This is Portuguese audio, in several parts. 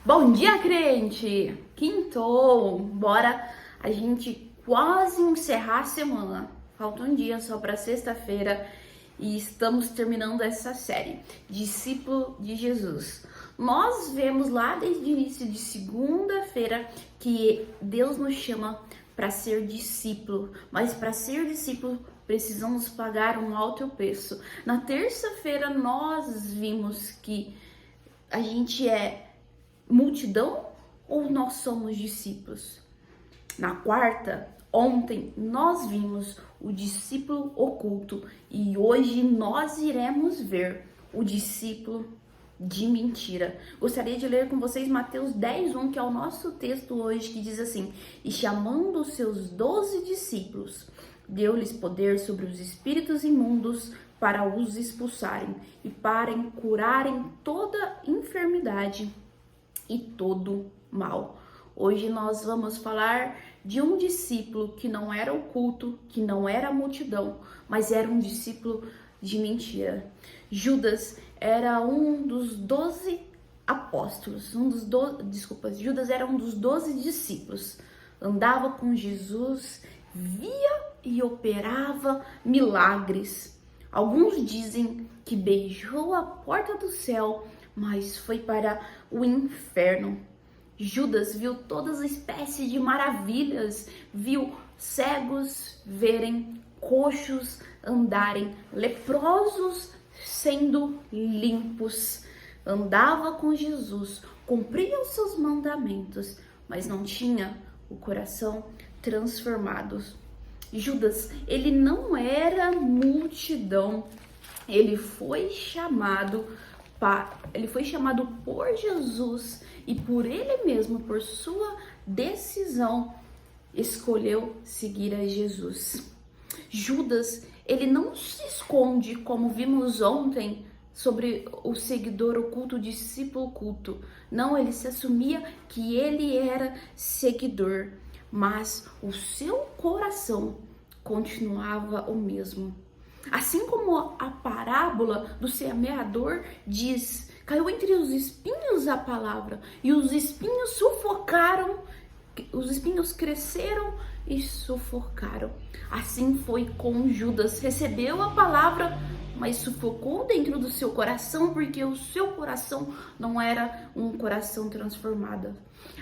Bom dia, crente! Quintou! Bora a gente quase encerrar a semana. Falta um dia só para sexta-feira e estamos terminando essa série, Discípulo de Jesus. Nós vemos lá desde o início de segunda-feira que Deus nos chama para ser discípulo, mas para ser discípulo precisamos pagar um alto preço. Na terça-feira nós vimos que a gente é multidão ou nós somos discípulos? Na quarta, ontem, nós vimos o discípulo oculto e hoje nós iremos ver o discípulo de mentira. Gostaria de ler com vocês Mateus 10:1, que é o nosso texto hoje, que diz assim: E chamando os seus 12 discípulos, deu-lhes poder sobre os espíritos imundos para os expulsarem e para curarem toda enfermidade e todo mal. Hoje nós vamos falar de um discípulo que não era oculto, que não era multidão, mas era um discípulo de mentira. Judas era um dos 12 apóstolos, Judas era um dos 12 discípulos. Andava com Jesus, via e operava milagres. Alguns dizem que beijou a porta do céu, mas foi para o inferno. Judas viu todas as espécies de maravilhas, viu cegos verem, coxos andarem, leprosos sendo limpos. Andava com Jesus, cumpria os seus mandamentos, mas não tinha o coração transformado. Judas, ele não era multidão, ele foi chamado por Jesus e por ele mesmo, por sua decisão, escolheu seguir a Jesus. Judas, ele não se esconde, como vimos ontem, sobre o seguidor oculto, o discípulo oculto. Não, ele se assumia que ele era seguidor, mas o seu coração continuava o mesmo. Assim como a parábola do semeador diz, caiu entre os espinhos a palavra e os espinhos sufocaram, os espinhos cresceram e sufocaram. Assim foi com Judas, recebeu a palavra, mas sufocou dentro do seu coração, porque o seu coração não era um coração transformado.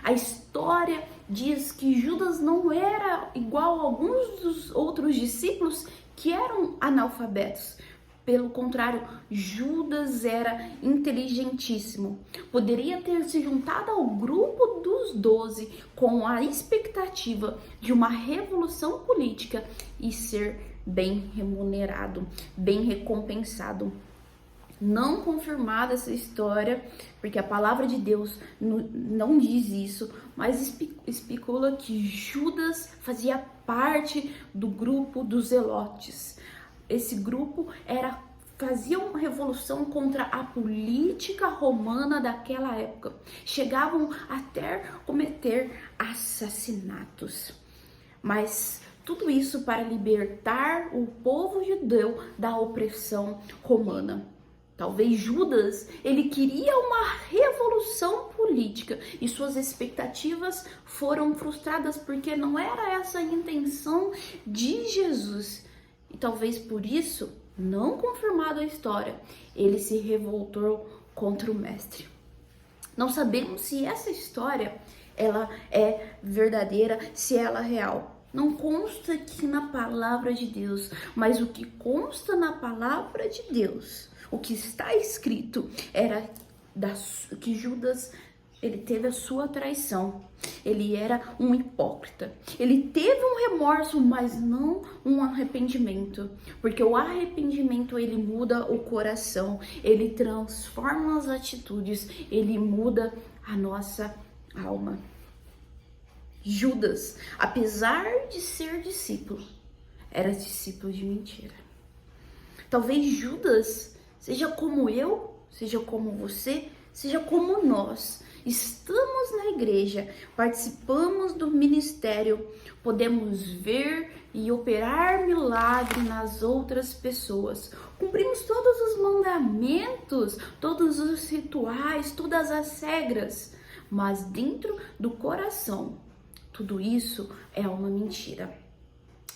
A história diz que Judas não era igual a alguns dos outros discípulos que eram analfabetos. Pelo contrário, Judas era inteligentíssimo. Poderia ter se juntado ao grupo dos 12 com a expectativa de uma revolução política e ser bem remunerado, bem recompensado. Não confirmada essa história, porque a palavra de Deus não diz isso, mas especula que Judas fazia parte do grupo dos zelotes. Esse grupo fazia uma revolução contra a política romana daquela época. Chegavam até cometer assassinatos. Mas tudo isso para libertar o povo judeu da opressão romana. Talvez Judas, ele queria uma revolução política e suas expectativas foram frustradas porque não era essa a intenção de Jesus. E talvez por isso, não confirmada a história, ele se revoltou contra o mestre. Não sabemos se essa história ela é verdadeira, se ela é real. Não consta aqui na palavra de Deus, mas o que consta na palavra de Deus, o que está escrito, era que Judas, ele teve a sua traição. Ele era um hipócrita. Ele teve um remorso, mas não um arrependimento. Porque o arrependimento, ele muda o coração. Ele transforma as atitudes. Ele muda a nossa alma. Judas, apesar de ser discípulo, era discípulo de mentira. Talvez Judas seja como eu, seja como você, seja como nós. Estamos na igreja, participamos do ministério, podemos ver e operar milagre nas outras pessoas. Cumprimos todos os mandamentos, todos os rituais, todas as regras, mas dentro do coração, tudo isso é uma mentira.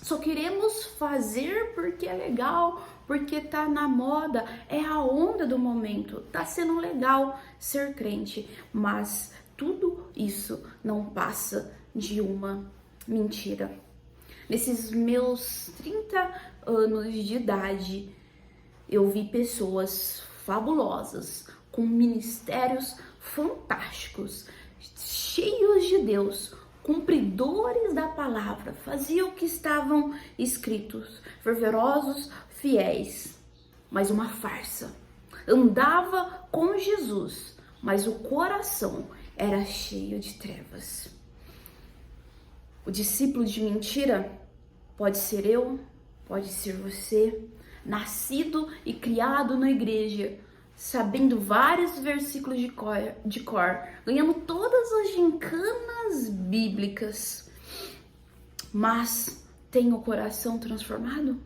Só queremos fazer porque é legal, porque tá na moda, é a onda do momento, tá sendo legal ser crente, mas tudo isso não passa de uma mentira. Nesses meus 30 anos de idade, eu vi pessoas fabulosas, com ministérios fantásticos, cheios de Deus, cumpridores da palavra, faziam o que estavam escritos, fervorosos, fiéis, mas uma farsa. Andava com Jesus, mas o coração era cheio de trevas. O discípulo de mentira pode ser eu, pode ser você, nascido e criado na igreja, sabendo vários versículos de cor, ganhando todas as gincanas bíblicas, mas tem o coração transformado?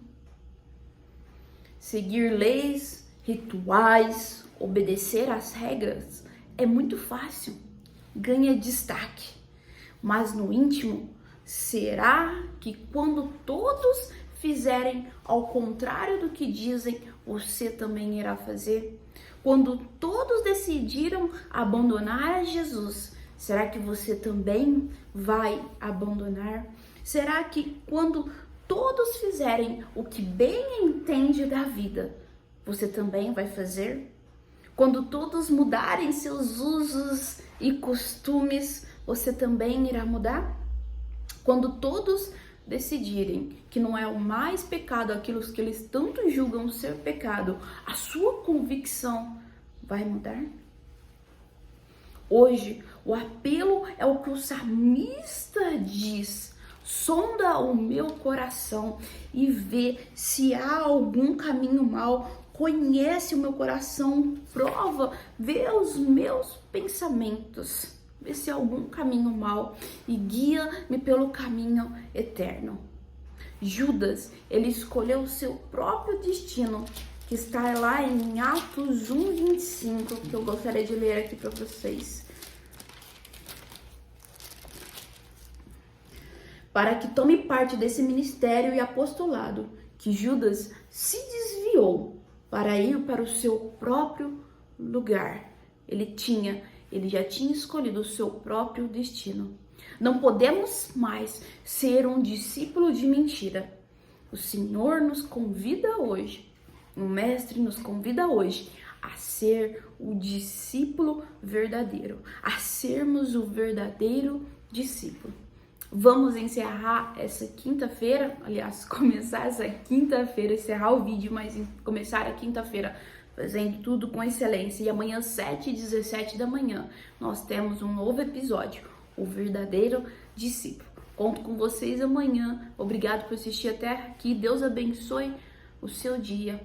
Seguir leis, rituais, obedecer às regras é muito fácil, ganha destaque, mas no íntimo, será que quando todos fizerem ao contrário do que dizem, você também irá fazer? Quando todos decidiram abandonar a Jesus, será que você também vai abandonar? Será que quando todos fizerem o que bem entende da vida, você também vai fazer? Quando todos mudarem seus usos e costumes, você também irá mudar? Quando todos decidirem que não é o mais pecado aquilo que eles tanto julgam ser pecado, a sua convicção vai mudar? Hoje, o apelo é o que o salmista diz: sonda o meu coração e vê se há algum caminho mau, conhece o meu coração, prova, vê os meus pensamentos, vê se há algum caminho mau e guia-me pelo caminho eterno. Judas, ele escolheu o seu próprio destino, que está lá em Atos 1:25, que eu gostaria de ler aqui para vocês. Para que tome parte desse ministério e apostolado, que Judas se desviou para ir para o seu próprio lugar. Ele já tinha escolhido o seu próprio destino. Não podemos mais ser um discípulo de mentira. O Senhor nos convida hoje, o Mestre nos convida hoje a ser o discípulo verdadeiro, a sermos o verdadeiro discípulo. Vamos encerrar essa quinta-feira, aliás, começar essa quinta-feira, encerrar o vídeo, mas começar a quinta-feira fazendo tudo com excelência. E amanhã, 7h17 da manhã, nós temos um novo episódio, o verdadeiro discípulo. Conto com vocês amanhã. Obrigado por assistir até aqui. Deus abençoe o seu dia.